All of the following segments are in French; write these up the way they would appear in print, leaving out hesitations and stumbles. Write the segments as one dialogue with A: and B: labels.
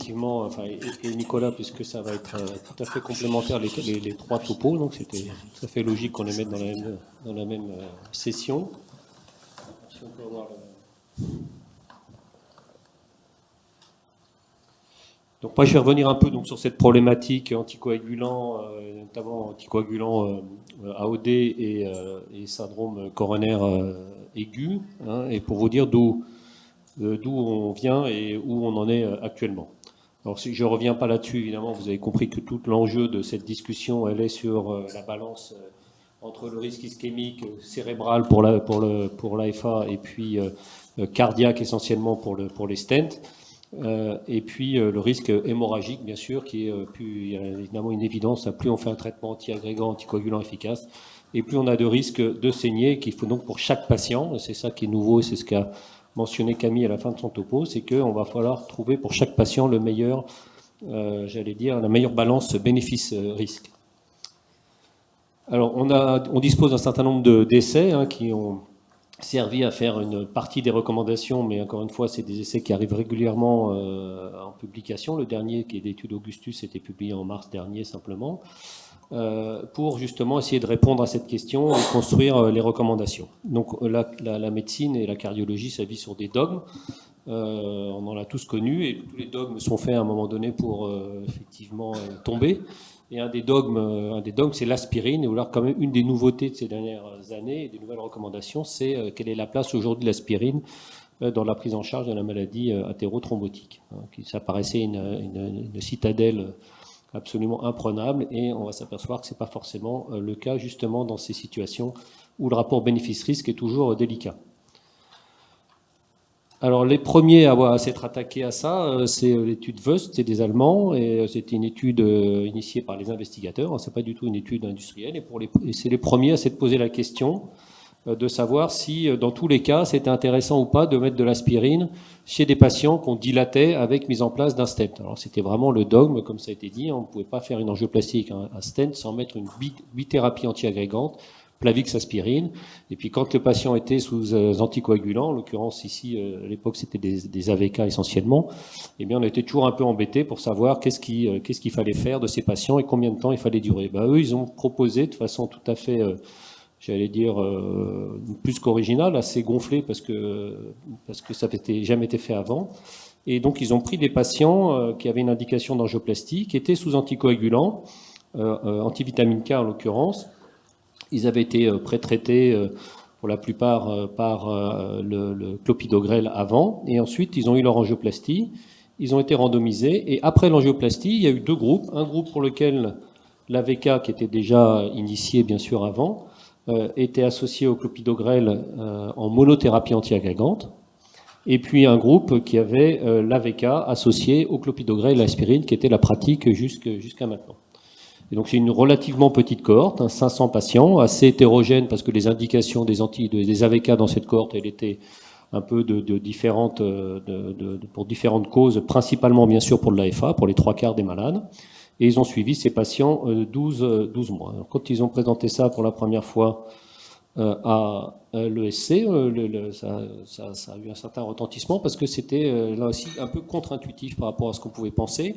A: effectivement, enfin, et Nicolas, puisque ça va être tout à fait complémentaire les trois topos, donc c'était tout à fait logique qu'on les mette dans la même session. Si on peut avoir donc moi, je vais revenir un peu donc, sur cette problématique anticoagulant, notamment anticoagulant AOD et syndrome coronaire aigu, hein, et pour vous dire d'où on vient et où on en est actuellement. Alors, si je ne reviens pas là-dessus, évidemment, vous avez compris que tout l'enjeu de cette discussion, elle est sur la balance entre le risque ischémique cérébral pour l'AFA et puis cardiaque essentiellement pour les stents. Et puis le risque hémorragique, bien sûr, qui est il y a évidemment une évidence, plus on fait un traitement anti-agrégant, anticoagulant efficace, et plus on a de risques de saigner, qu'il faut donc pour chaque patient, c'est ça qui est nouveau, c'est ce qu'a mentionné Camille à la fin de son topo, c'est qu'on va falloir trouver pour chaque patient le meilleur, la meilleure balance bénéfice-risque. Alors on dispose d'un certain nombre d'essais qui ont servi à faire une partie des recommandations, mais encore une fois, c'est des essais qui arrivent régulièrement en publication. Le dernier, qui est l'étude Augustus, était publié en mars dernier simplement, pour justement essayer de répondre à cette question et construire les recommandations. Donc la médecine et la cardiologie s'appuient sur des dogmes. On en a tous connu, et tous les dogmes sont faits à un moment donné pour effectivement tomber. Et un des dogmes, c'est l'aspirine. Et alors, quand même, une des nouveautés de ces dernières années et des nouvelles recommandations, c'est quelle est la place aujourd'hui de l'aspirine dans la prise en charge de la maladie athérothrombotique. Ça paraissait une citadelle absolument imprenable, et on va s'apercevoir que ce n'est pas forcément le cas, justement, dans ces situations où le rapport bénéfice-risque est toujours délicat. Alors, les premiers à s'être attaqués à ça, c'est l'étude Wust, c'est des Allemands, et c'était une étude initiée par les investigateurs, c'est pas du tout une étude industrielle, et c'est les premiers à s'être posé la question de savoir si, dans tous les cas, c'était intéressant ou pas de mettre de l'aspirine chez des patients qu'on dilatait avec mise en place d'un stent. Alors, c'était vraiment le dogme, comme ça a été dit, on ne pouvait pas faire une angioplastie avec un stent sans mettre une bithérapie antiagrégante, Plavix aspirine, et puis quand le patient était sous anticoagulants, en l'occurrence ici, à l'époque c'était des AVK essentiellement, eh bien on était toujours un peu embêtés pour savoir qu'est-ce qu'il fallait faire de ces patients et combien de temps il fallait durer. Eux, ils ont proposé de façon tout à fait, plus qu'originale, assez gonflée parce que ça n'avait jamais été fait avant. Et donc ils ont pris des patients qui avaient une indication d'angioplastie, qui étaient sous anticoagulants, antivitamine K en l'occurrence. Ils avaient été pré-traités pour la plupart par le clopidogrel avant, et ensuite ils ont eu leur angioplastie, ils ont été randomisés, et après l'angioplastie, il y a eu deux groupes. Un groupe pour lequel l'AVK, qui était déjà initié bien sûr avant, était associé au clopidogrel en monothérapie antiagrégante, et puis un groupe qui avait l'AVK associé au clopidogrel et l'aspirine, qui était la pratique jusqu'à maintenant. Et donc c'est une relativement petite cohorte, 500 patients, assez hétérogène parce que les indications des AVK dans cette cohorte, elles étaient un peu pour différentes causes, principalement bien sûr pour de l'AFA, pour les 3/4 des malades. Et ils ont suivi ces patients 12 mois. Alors, quand ils ont présenté ça pour la première fois à l'ESC, ça a eu un certain retentissement parce que c'était là aussi un peu contre-intuitif par rapport à ce qu'on pouvait penser.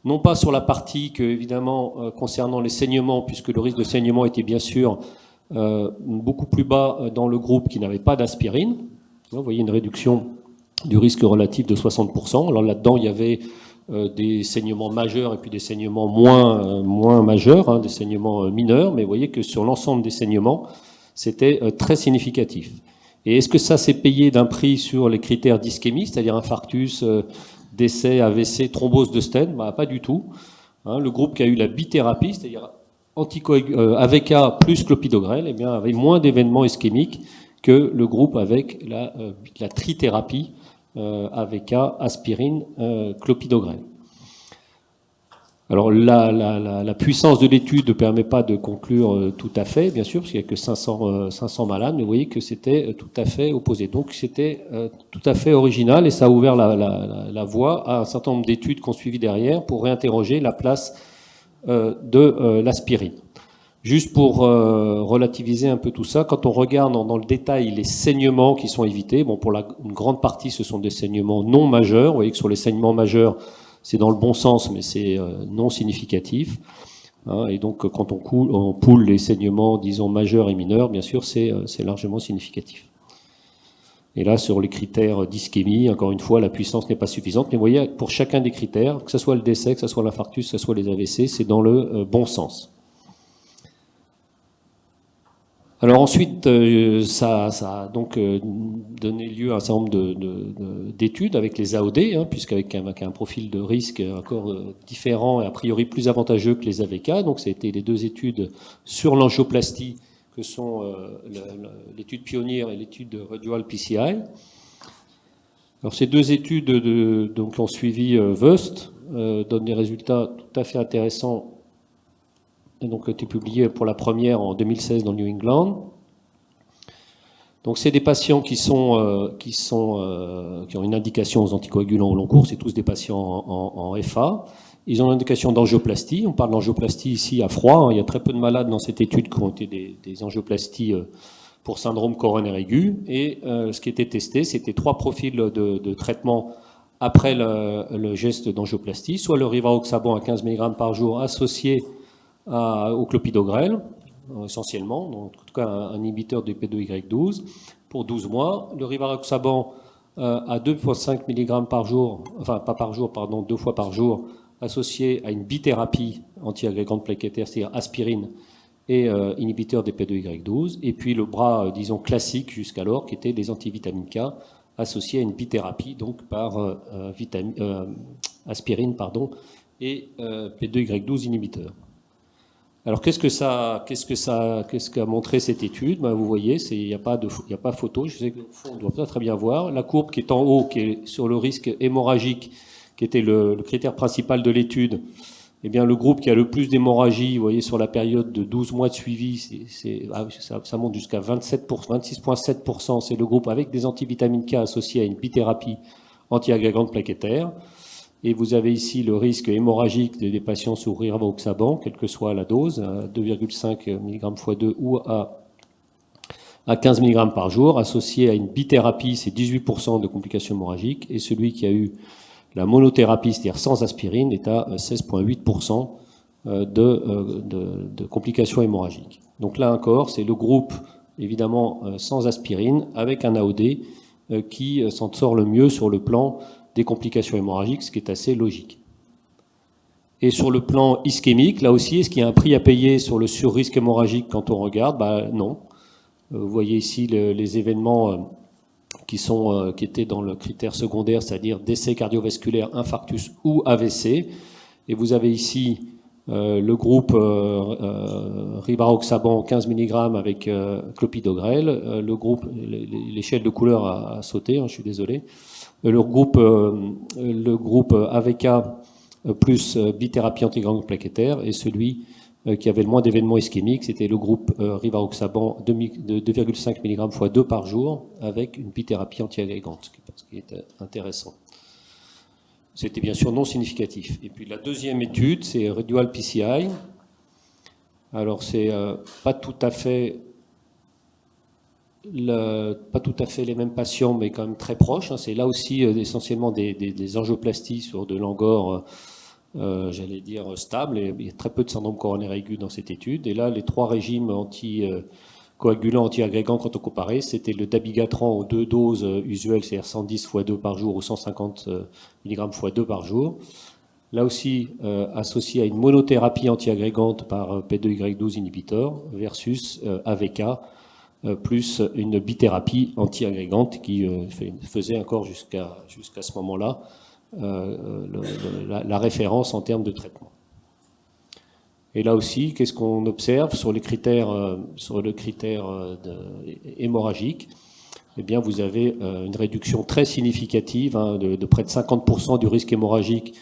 A: Non pas sur la partie que, évidemment, concernant les saignements, puisque le risque de saignement était bien sûr beaucoup plus bas dans le groupe qui n'avait pas d'aspirine. Vous voyez une réduction du risque relatif de 60%. Alors là-dedans, il y avait des saignements majeurs et puis des saignements moins majeurs, des saignements mineurs, mais vous voyez que sur l'ensemble des saignements, c'était très significatif. Et est-ce que ça s'est payé d'un prix sur les critères d'ischémie, c'est-à-dire infarctus, décès, AVC, thrombose de stent? Pas du tout. Le groupe qui a eu la bithérapie, c'est-à-dire AVK plus clopidogrel, eh bien, avait moins d'événements ischémiques que le groupe avec la trithérapie AVK, aspirine, clopidogrel. Alors la puissance de l'étude ne permet pas de conclure tout à fait, bien sûr, parce qu'il n'y a que 500 malades, mais vous voyez que c'était tout à fait opposé. Donc c'était tout à fait original, et ça a ouvert la voie à un certain nombre d'études qu'on suivit derrière pour réinterroger la place de l'aspirine. Juste pour relativiser un peu tout ça, quand on regarde dans le détail les saignements qui sont évités, pour une grande partie ce sont des saignements non majeurs. Vous voyez que sur les saignements majeurs, c'est dans le bon sens, mais c'est non significatif. Hein, et donc, quand on poule les saignements, disons, majeurs et mineurs, bien sûr, c'est largement significatif. Et là, sur les critères d'ischémie, encore une fois, la puissance n'est pas suffisante. Mais vous voyez, pour chacun des critères, que ce soit le décès, que ce soit l'infarctus, que ce soit les AVC, c'est dans le bon sens. Alors ensuite, ça a donc donné lieu à un certain nombre d'études avec les AOD, hein, puisqu'avec un profil de risque encore différent et a priori plus avantageux que les AVK. Donc ça a été les deux études sur l'angioplastie, que sont l'étude pionnière et l'étude Radial PCI. Alors ces deux études donc, ont suivi Wust, donnent des résultats tout à fait intéressants. Donc, été publié pour la première en 2016 dans New England. Donc, c'est des patients qui ont une indication aux anticoagulants au long cours. C'est tous des patients en FA. Ils ont une indication d'angioplastie. On parle d'angioplastie ici à froid. Hein. Il y a très peu de malades dans cette étude qui ont été des angioplasties pour syndrome coronaire aigu. Et ce qui était testé, c'était 3 profils de traitement après le geste d'angioplastie, soit le rivaroxaban à 15 mg par jour associé au clopidogrel, essentiellement, donc en tout cas un inhibiteur de P2Y12, pour 12 mois. Le rivaroxaban à 2,5 mg par jour, enfin pas par jour, pardon, 2 fois par jour, associé à une bithérapie anti-agrégante plaquettaire, c'est-à-dire aspirine et inhibiteur des P2Y12, et puis le bras, disons, classique jusqu'alors, qui était les antivitamines K, associés à une bithérapie, donc par aspirine, pardon, et P2Y12 inhibiteur. Alors qu'est-ce qu'a montré cette étude? Ben, vous voyez, il n'y a pas photo. Je sais que on doit pas très bien voir. La courbe qui est en haut, qui est sur le risque hémorragique, qui était le critère principal de l'étude. Eh bien, le groupe qui a le plus d'hémorragie, vous voyez, sur la période de 12 mois de suivi, ça monte jusqu'à 26,7%. C'est le groupe avec des antivitamines K associés à une bithérapie anti-agrégante plaquettaire. Et vous avez ici le risque hémorragique des patients sous rivaroxaban, quelle que soit la dose, à 2,5 mg x 2 ou à 15 mg par jour, associé à une bithérapie, c'est 18% de complications hémorragiques, et celui qui a eu la monothérapie, c'est-à-dire sans aspirine, est à 16,8% de complications hémorragiques. Donc là encore, c'est le groupe, évidemment, sans aspirine, avec un AOD qui s'en sort le mieux sur le plan des complications hémorragiques, ce qui est assez logique. Et sur le plan ischémique, là aussi, est-ce qu'il y a un prix à payer sur le surrisque hémorragique quand on regarde? Non. Vous voyez ici les événements qui étaient dans le critère secondaire, c'est-à-dire décès cardiovasculaire, infarctus ou AVC. Et vous avez ici le groupe rivaroxaban 15 mg avec clopidogrel, le groupe, l'échelle de couleur a sauté, hein, je suis désolé. Le groupe AVK plus bithérapie antigrégante plaquettaire, et celui qui avait le moins d'événements ischémiques, c'était le groupe rivaroxaban de 2,5 mg x 2 par jour avec une bithérapie antiagrégante, ce qui est intéressant. C'était bien sûr non significatif. Et puis la deuxième étude, c'est Radial PCI. Alors c'est pas tout à fait les mêmes patients, mais quand même très proches. C'est là aussi essentiellement des angioplasties sur de l'angor, j'allais dire, stable. Et il y a très peu de syndrome coronaire aigu dans cette étude. Et là, les 3 régimes anticoagulants, anti-agrégants, quand on comparait, c'était le dabigatran aux 2 doses usuelles, c'est-à-dire 110 x 2 par jour ou 150 mg x 2 par jour. Là aussi, associé à une monothérapie anti-agrégante par P2Y12 inhibitor versus AVK, plus une bithérapie anti-agrégante qui faisait encore jusqu'à ce moment-là la référence en termes de traitement. Et là aussi, qu'est-ce qu'on observe sur le critère hémorragique? Eh bien, vous avez une réduction très significative, hein, de près de 50% du risque hémorragique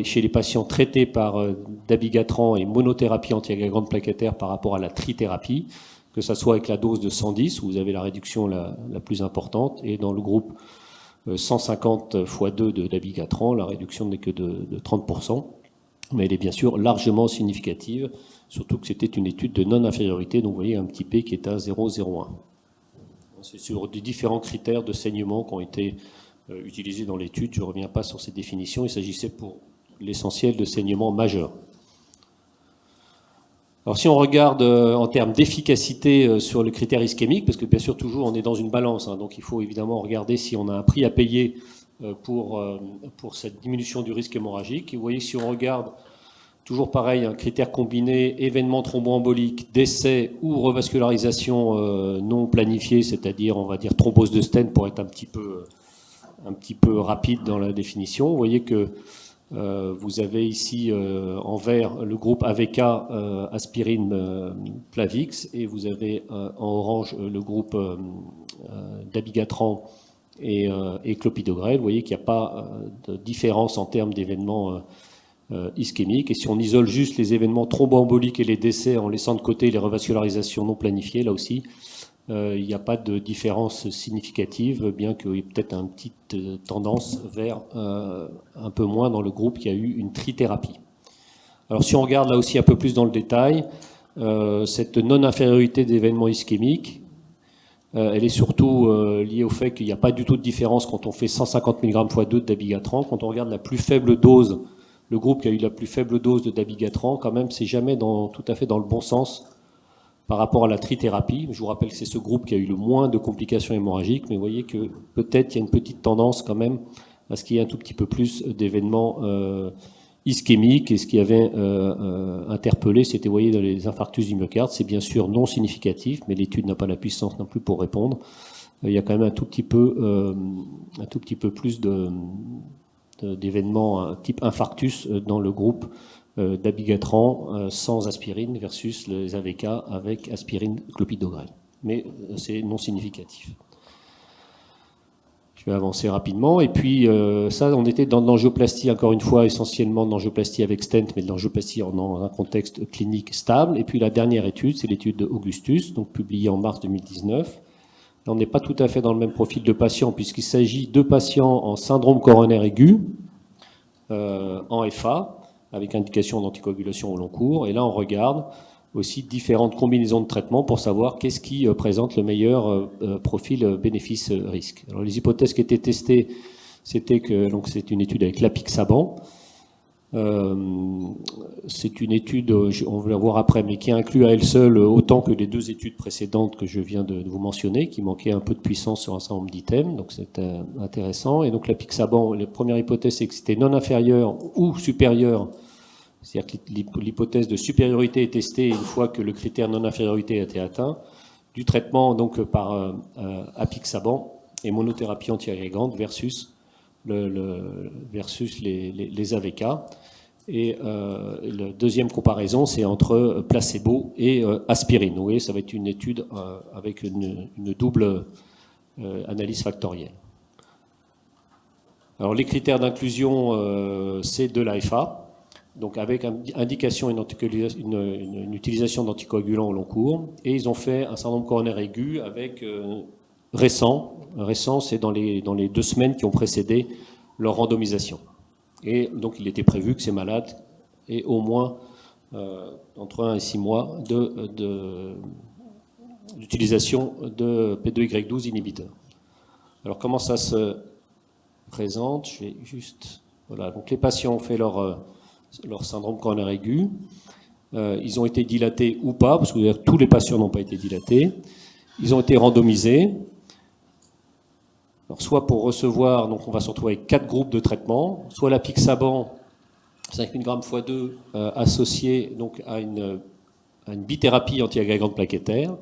A: chez les patients traités par dabigatran et monothérapie anti-agrégante plaquettaire par rapport à la trithérapie, que ce soit avec la dose de 110, où vous avez la réduction la plus importante, et dans le groupe 150 x 2 de dabigatran, la réduction n'est que de 30%, mais elle est bien sûr largement significative, surtout que c'était une étude de non-infériorité, donc vous voyez un petit p qui est à 0,01. C'est sur des différents critères de saignement qui ont été utilisés dans l'étude. Je ne reviens pas sur ces définitions. Il s'agissait pour l'essentiel de saignements majeurs. Alors si on regarde en termes d'efficacité sur le critère ischémique, parce que bien sûr toujours on est dans une balance, hein, donc il faut évidemment regarder si on a un prix à payer pour cette diminution du risque hémorragique. Et vous voyez, si on regarde toujours pareil, un critère combiné, événement thromboembolique, décès ou revascularisation non planifiée, c'est-à-dire on va dire thrombose de stent pour être un petit peu rapide dans la définition. Vous voyez que vous avez ici en vert le groupe AVK, aspirine, Plavix, et vous avez en orange le groupe dabigatran et clopidogrel. Vous voyez qu'il n'y a pas de différence en termes d'événements ischémiques. Et si on isole juste les événements thromboemboliques et les décès en laissant de côté les revascularisations non planifiées, là aussi, il n'y a pas de différence significative, bien qu'il y ait peut-être une petite tendance vers un peu moins dans le groupe qui a eu une trithérapie. Alors si on regarde là aussi un peu plus dans le détail, cette non-infériorité d'événements ischémiques, elle est surtout liée au fait qu'il n'y a pas du tout de différence quand on fait 150 mg x 2 de dabigatran. Quand on regarde la plus faible dose, le groupe qui a eu la plus faible dose de dabigatran, quand même, c'est jamais tout à fait dans le bon sens par rapport à la trithérapie. Je vous rappelle que c'est ce groupe qui a eu le moins de complications hémorragiques, mais vous voyez que peut-être il y a une petite tendance quand même à ce qu'il y ait un tout petit peu plus d'événements ischémiques. Et ce qui avait interpellé, c'était, vous voyez, dans les infarctus du myocarde, c'est bien sûr non significatif, mais l'étude n'a pas la puissance non plus pour répondre. Il y a quand même un tout petit peu plus d'événements type infarctus dans le groupe dabigatran sans aspirine versus les AVK avec aspirine clopidogrel. Mais c'est non significatif. Je vais avancer rapidement. Et puis ça, on était dans de l'angioplastie, encore une fois, essentiellement de l'angioplastie avec stent, mais de l'angioplastie dans un contexte clinique stable. Et puis la dernière étude, c'est l'étude d'Augustus, donc publiée en mars 2019. Là, on n'est pas tout à fait dans le même profil de patient, puisqu'il s'agit de patients en syndrome coronaire aigu, en FA, avec indication d'anticoagulation au long cours. Et là, on regarde aussi différentes combinaisons de traitements pour savoir qu'est-ce qui présente le meilleur profil bénéfice-risque. Alors, les hypothèses qui étaient testées, c'était que donc c'est une étude avec l'apixaban. C'est une étude, on va la voir après, mais qui inclut à elle seule autant que les deux études précédentes que je viens de vous mentionner, qui manquaient un peu de puissance sur un certain nombre d'items, donc c'est intéressant. Et donc l'apixaban, la première hypothèse, c'est que c'était non inférieur ou supérieur, c'est-à-dire que l'hypothèse de supériorité est testée une fois que le critère non-infériorité a été atteint, du traitement donc par apixaban et monothérapie antiagrégante versus les AVK. Et la deuxième comparaison, c'est entre placebo et aspirine. Vous voyez, ça va être une étude avec une double analyse factorielle. Alors, les critères d'inclusion, c'est de l'AFA, donc avec indication une utilisation d'anticoagulants au long cours. Et ils ont fait un syndrome coronaire aigu avec récent, c'est dans les 2 semaines qui ont précédé leur randomisation. Et donc il était prévu que ces malades aient au moins entre 1 et 6 mois d'utilisation de P2Y12 inhibiteurs. Alors comment ça se présente? Je vais juste... Voilà, donc les patients ont fait leur syndrome coronaire aigu. Ils ont été dilatés ou pas, parce que tous les patients n'ont pas été dilatés. Ils ont été randomisés. Alors, soit pour recevoir, donc on va se retrouver avec 4 groupes de traitement, soit l'apixaban 5000 g x 2 associé donc à une bithérapie antiagrégante plaquettaire,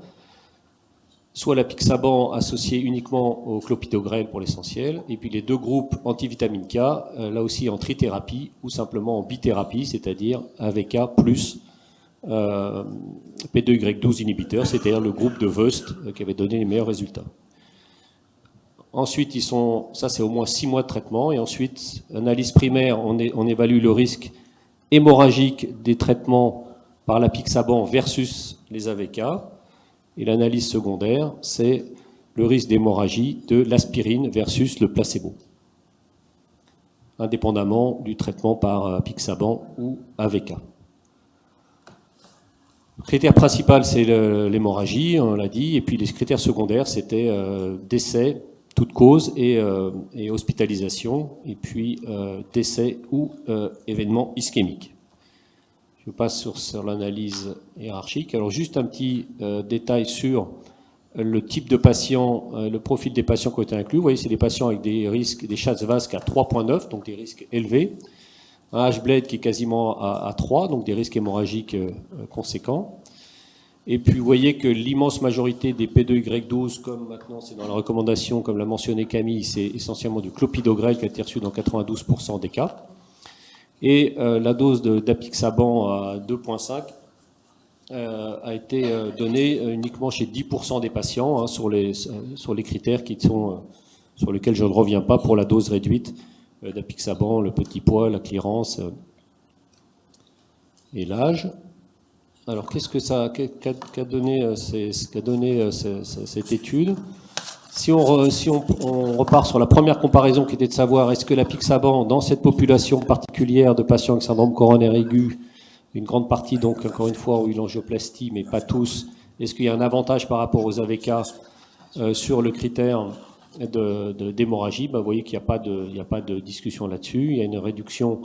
A: soit l'apixaban associé uniquement au clopidogrel pour l'essentiel, et puis les 2 groupes antivitamine K, là aussi en trithérapie ou simplement en bithérapie, c'est-à-dire AVK plus P2Y12 inhibiteur, c'est-à-dire le groupe de Voest qui avait donné les meilleurs résultats. Ensuite, ça c'est au moins 6 mois de traitement, et ensuite, analyse primaire, on évalue le risque hémorragique des traitements par l'apixaban versus les AVK, et l'analyse secondaire, c'est le risque d'hémorragie de l'aspirine versus le placebo, indépendamment du traitement par apixaban ou AVK. Le critère principal, c'est l'hémorragie, on l'a dit, et puis les critères secondaires, c'était décès, toute cause et hospitalisation, et puis décès ou événement ischémique. Je passe sur l'analyse hiérarchique. Alors juste un petit détail sur le type de patient, le profil des patients qui ont été inclus. Vous voyez, c'est des patients avec des risques, des Schatz-Vasque à 3,9, donc des risques élevés. Un H-Bled qui est quasiment à 3, donc des risques hémorragiques conséquents. Et puis vous voyez que l'immense majorité des P2Y12, comme maintenant c'est dans la recommandation, comme l'a mentionné Camille, c'est essentiellement du clopidogrel qui a été reçu dans 92% des cas. Et la dose d'apixaban à 2,5 a été donnée uniquement chez 10% des patients, hein, sur les critères sur lesquels je ne reviens pas pour la dose réduite d'apixaban, le petit poids, la clairance et l'âge. Alors, qu'est-ce que ça qu'a donné cette étude? Si on repart sur la première comparaison qui était de savoir est-ce que l'apixaban, dans cette population particulière de patients avec syndrome coronaire aigu, une grande partie donc encore une fois ont eu l'angioplastie, mais pas tous, est-ce qu'il y a un avantage par rapport aux AVK sur le critère d'hémorragie? Vous voyez qu'il n'y a pas de discussion là-dessus. Il y a une réduction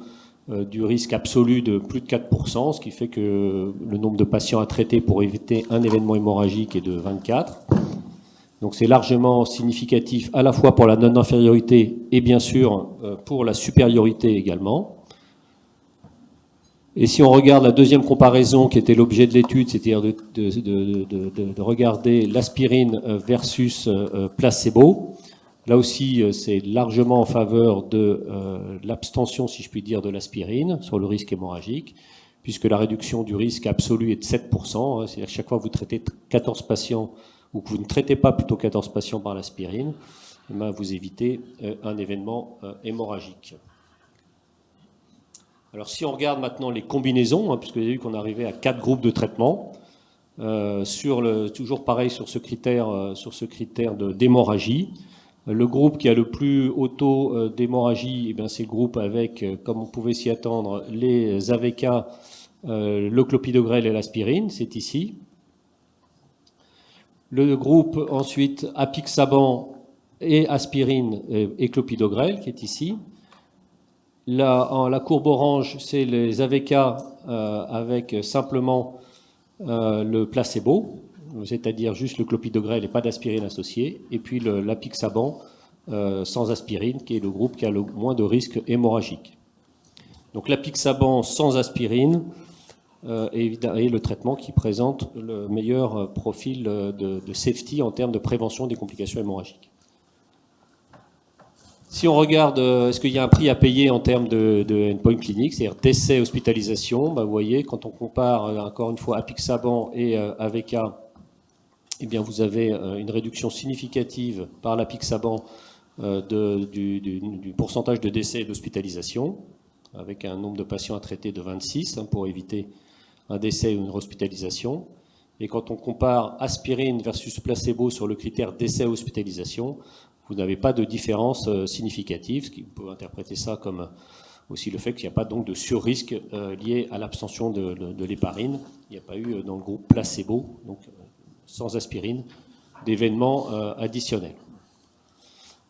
A: du risque absolu de plus de 4%, ce qui fait que le nombre de patients à traiter pour éviter un événement hémorragique est de 24. Donc c'est largement significatif à la fois pour la non-infériorité et bien sûr pour la supériorité également. Et si on regarde la deuxième comparaison qui était l'objet de l'étude, c'est-à-dire de regarder l'aspirine versus placebo, là aussi c'est largement en faveur de l'abstention, si je puis dire, de l'aspirine sur le risque hémorragique, puisque la réduction du risque absolu est de 7%, c'est-à-dire que chaque fois que vous traitez 14 patients, ou que vous ne traitez pas plutôt 14 patients par l'aspirine, vous évitez un événement hémorragique. Alors si on regarde maintenant les combinaisons, puisque vous avez vu qu'on arrivait à 4 groupes de traitement, toujours pareil sur ce critère d'hémorragie. Le groupe qui a le plus haut taux d'hémorragie, c'est le groupe avec, comme on pouvait s'y attendre, les AVK, le clopidogrel et l'aspirine, c'est ici. Le groupe ensuite apixaban et aspirine et clopidogrel qui est ici. La courbe orange, c'est les AVK avec simplement le placebo, c'est-à-dire juste le clopidogrel et pas d'aspirine associée, et puis l'apixaban sans aspirine, qui est le groupe qui a le moins de risque hémorragique. Donc l'apixaban sans aspirine est le traitement qui présente le meilleur profil de safety en termes de prévention des complications hémorragiques. Si on regarde, est-ce qu'il y a un prix à payer en termes de endpoint clinique, c'est-à-dire décès, hospitalisation, vous voyez, quand on compare encore une fois apixaban et AVK, eh bien vous avez une réduction significative par l'apixaban du pourcentage de décès et d'hospitalisation, avec un nombre de patients à traiter de 26 pour éviter un décès ou une hospitalisation. Et quand on compare aspirine versus placebo sur le critère décès et hospitalisation, vous n'avez pas de différence significative, ce qui peut interpréter ça comme aussi le fait qu'il n'y a pas donc de surrisque lié à l'abstention de l'héparine. Il n'y a pas eu dans le groupe placebo, donc sans aspirine, d'événements additionnels.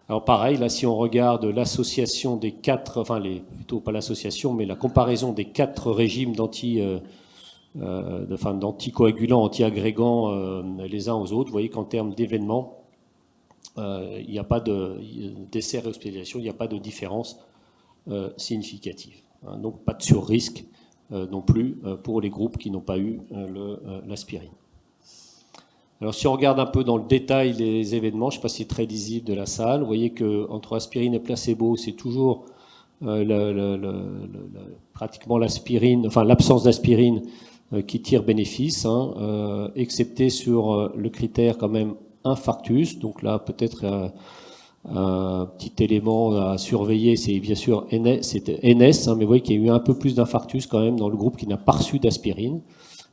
A: Alors pareil, là si on regarde l'association des quatre, plutôt pas l'association, mais la comparaison des 4 régimes d'anticoagulants, antiagrégants les uns aux autres, vous voyez qu'en termes d'événements, il n'y a pas de décès et hospitalisation, il n'y a pas de différence significative. Donc pas de surrisque non plus pour les groupes qui n'ont pas eu l'aspirine. Alors si on regarde un peu dans le détail les événements, je ne sais pas si c'est très lisible de la salle, vous voyez qu'entre aspirine et placebo, c'est toujours pratiquement l'aspirine, l'absence d'aspirine qui tire bénéfice, excepté sur le critère quand même infarctus. Donc là, peut-être un petit élément à surveiller, c'est bien sûr c'était NS, mais vous voyez qu'il y a eu un peu plus d'infarctus quand même dans le groupe qui n'a pas reçu d'aspirine,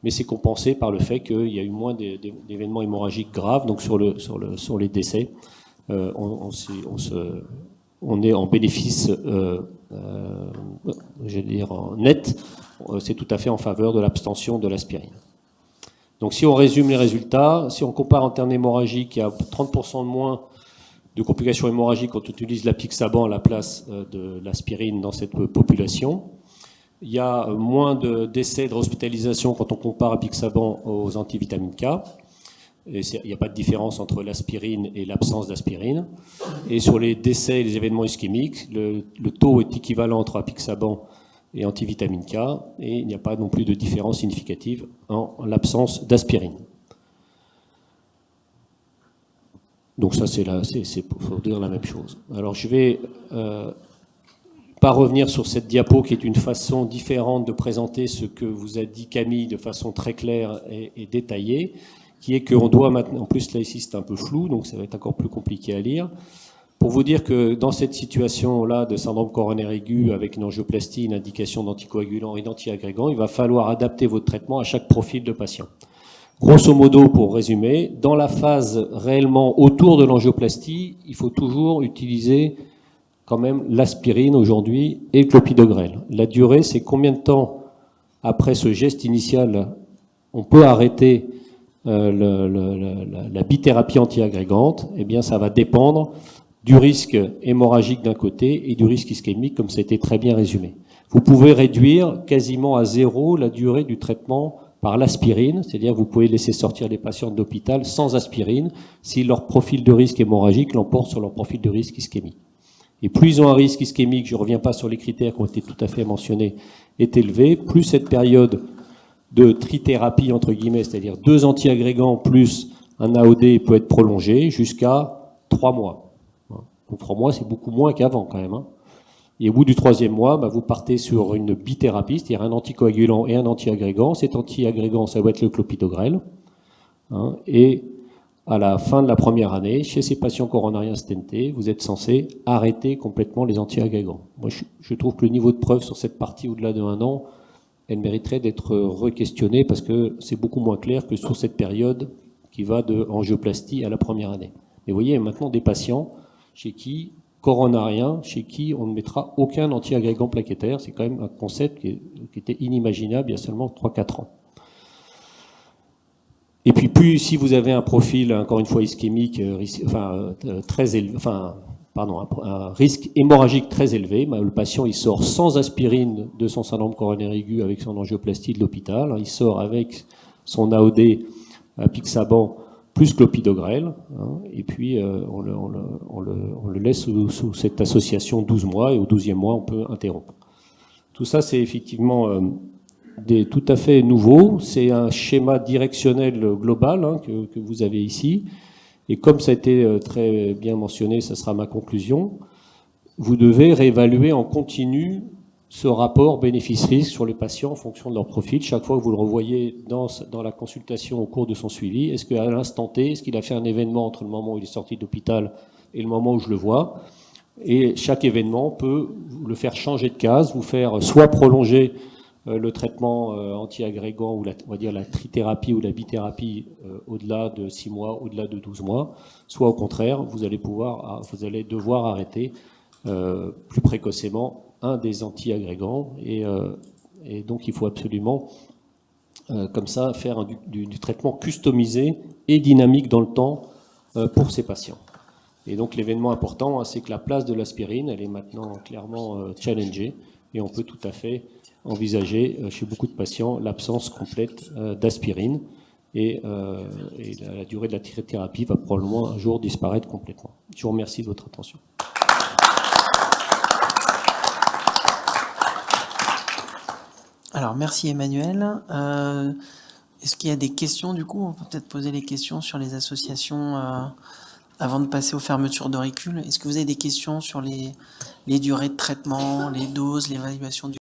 A: mais c'est compensé par le fait qu'il y a eu moins d'événements hémorragiques graves. Donc sur les décès, on est en bénéfice, en net, c'est tout à fait en faveur de l'abstention de l'aspirine. Donc si on résume les résultats, si on compare en termes hémorragiques, il y a 30% de moins de complications hémorragiques quand on utilise l'apixaban à la place de l'aspirine dans cette population. Il y a moins d'essais de hospitalisation quand on compare apixaban aux antivitamines K. Et il n'y a pas de différence entre l'aspirine et l'absence d'aspirine. Et sur les décès et les événements ischémiques, le taux est équivalent entre apixaban et antivitamine K, et il n'y a pas non plus de différence significative en l'absence d'aspirine. Donc ça, c'est pour dire la même chose. Alors je vais pas revenir sur cette diapo qui est une façon différente de présenter ce que vous a dit Camille de façon très claire et détaillée, qui est qu'on doit maintenant, en plus là ici c'est un peu flou, donc ça va être encore plus compliqué à lire, pour vous dire que dans cette situation-là de syndrome coronaire aigu avec une angioplastie, une indication d'anticoagulant et d'antiagrégant, il va falloir adapter votre traitement à chaque profil de patient. Grosso modo, pour résumer, dans la phase réellement autour de l'angioplastie, il faut toujours utiliser quand même l'aspirine aujourd'hui et le clopidogrel. La durée, c'est combien de temps après ce geste initial on peut arrêter la bithérapie antiagrégante. Eh bien, ça va dépendre du risque hémorragique d'un côté et du risque ischémique, comme ça a été très bien résumé. Vous pouvez réduire quasiment à zéro la durée du traitement par l'aspirine, c'est-à-dire vous pouvez laisser sortir les patients de l'hôpital sans aspirine si leur profil de risque hémorragique l'emporte sur leur profil de risque ischémique. Et plus ils ont un risque ischémique, je ne reviens pas sur les critères qui ont été tout à fait mentionnés, est élevé, plus cette période de trithérapie, entre guillemets, c'est-à-dire 2 antiagrégants plus un AOD peut être prolongée jusqu'à 3 mois. Donc 3 mois, c'est beaucoup moins qu'avant quand même. Et au bout du 3e mois, vous partez sur une bithérapie, c'est-à-dire un anticoagulant et un antiagrégant. Cet antiagrégant, ça va être le clopidogrel. Et à la fin de la première année, chez ces patients coronariens stentés, vous êtes censé arrêter complètement les antiagrégants. Moi, je trouve que le niveau de preuve sur cette partie au-delà de 1 an, elle mériterait d'être re-questionnée parce que c'est beaucoup moins clair que sur cette période qui va de angioplastie à la première année. Mais vous voyez, maintenant des patients chez qui, coronariens, chez qui on ne mettra aucun antiagrégant plaquettaire. C'est quand même un concept qui était inimaginable il y a seulement 3-4 ans. Et puis, si vous avez un profil, encore une fois, ischémique, très élevé, un risque hémorragique très élevé, le patient il sort sans aspirine de son syndrome coronaire aigu avec son angioplastie de l'hôpital, il sort avec son AOD apixaban plus clopidogrel, et puis on le laisse sous cette association 12 mois, et au 12e mois on peut interrompre. Tout ça c'est effectivement tout à fait nouveau, c'est un schéma directionnel global que vous avez ici. Et comme ça a été très bien mentionné, ça sera ma conclusion, vous devez réévaluer en continu ce rapport bénéfice-risque sur les patients en fonction de leur profil. Chaque fois que vous le revoyez dans la consultation au cours de son suivi, est-ce qu'à l'instant T, est-ce qu'il a fait un événement entre le moment où il est sorti d'hôpital et le moment où je le vois? Et chaque événement peut le faire changer de case, vous faire soit prolonger le traitement anti-agrégant, ou on va dire la trithérapie ou la bithérapie au-delà de 6 mois, au-delà de 12 mois, soit au contraire, vous allez devoir arrêter plus précocement un des anti-agrégants, et donc il faut absolument comme ça faire du traitement customisé et dynamique dans le temps pour ces patients. Et donc l'événement important, c'est que la place de l'aspirine, elle est maintenant clairement challengée, et on peut tout à fait envisager chez beaucoup de patients l'absence complète d'aspirine, et la durée de la thérapie va probablement un jour disparaître complètement. Je vous remercie de votre attention.
B: Alors merci Emmanuel. Est-ce qu'il y a des questions du coup? On peut peut-être poser les questions sur les associations avant de passer aux fermetures d'auricules. Est-ce que vous avez des questions sur les durées de traitement, les doses, l'évaluation du